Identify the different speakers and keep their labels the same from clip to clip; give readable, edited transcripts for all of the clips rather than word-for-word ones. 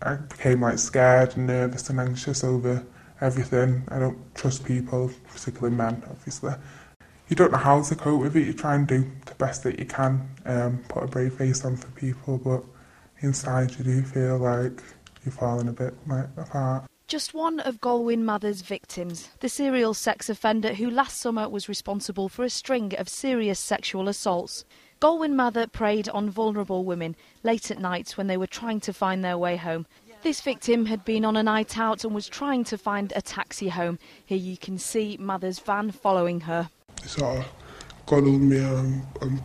Speaker 1: I became like scared and nervous and anxious over everything. I don't trust people, particularly men, obviously. You don't know how to cope with it. You try and do the best that you can, put a brave face on for people, but inside you do feel like you're falling a bit apart.
Speaker 2: Just one of Galwyn Mather's victims, the serial sex offender who last summer was responsible for a string of serious sexual assaults. Galwyn Mather preyed on vulnerable women late at night when they were trying to find their way home. This victim had been on a night out and was trying to find a taxi home. Here you can see Mather's van following her.
Speaker 3: He sort of got on me and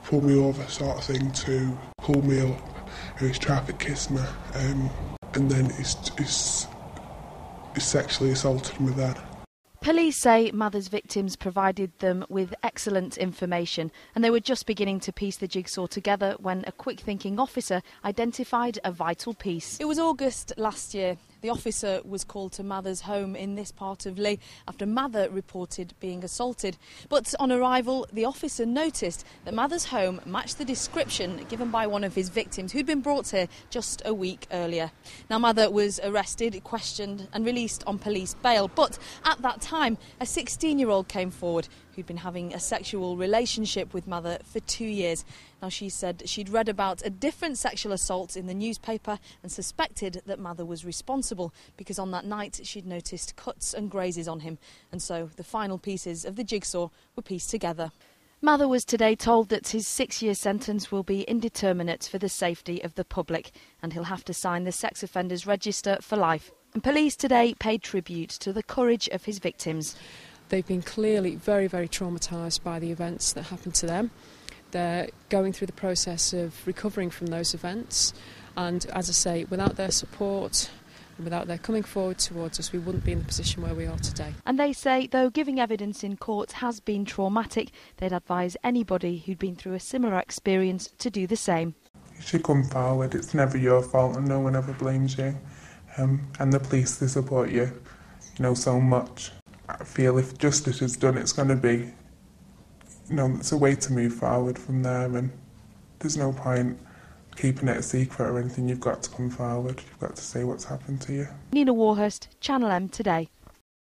Speaker 3: pulled me over sort of thing to pull me up. He's traffic kissed me and then he's sexually assaulted me then.
Speaker 2: Police say Mather's victims provided them with excellent information and they were just beginning to piece the jigsaw together when a quick-thinking officer identified a vital piece. It was August last year. The officer was called to Mather's home in this part of Leigh after Mather reported being assaulted. But on arrival, the officer noticed that Mather's home matched the description given by one of his victims who'd been brought here just a week earlier. Now, Mather was arrested, questioned and released on police bail. But at that time, a 16-year-old came forward who'd been having a sexual relationship with Mather for 2 years. Now, she said she'd read about a different sexual assault in the newspaper and suspected that Mather was responsible because on that night she'd noticed cuts and grazes on him. And so the final pieces of the jigsaw were pieced together. Mather was today told that his 6-year sentence will be indeterminate for the safety of the public and he'll have to sign the sex offenders register for life. And police today paid tribute to the courage of his victims.
Speaker 4: They've been clearly very, very traumatised by the events that happened to them. They're going through the process of recovering from those events, and as I say, without their support and without their coming forward towards us, we wouldn't be in the position where we are today.
Speaker 2: And they say, though giving evidence in court has been traumatic, they'd advise anybody who'd been through a similar experience to do the same.
Speaker 1: You should come forward. It's never your fault and no one ever blames you. And the police, they support you, so much. I feel if justice is done, it's going to be, it's a way to move forward from there, and there's no point keeping it a secret or anything. You've got to come forward. You've got to say what's happened to you.
Speaker 2: Nina Warhurst, Channel M Today.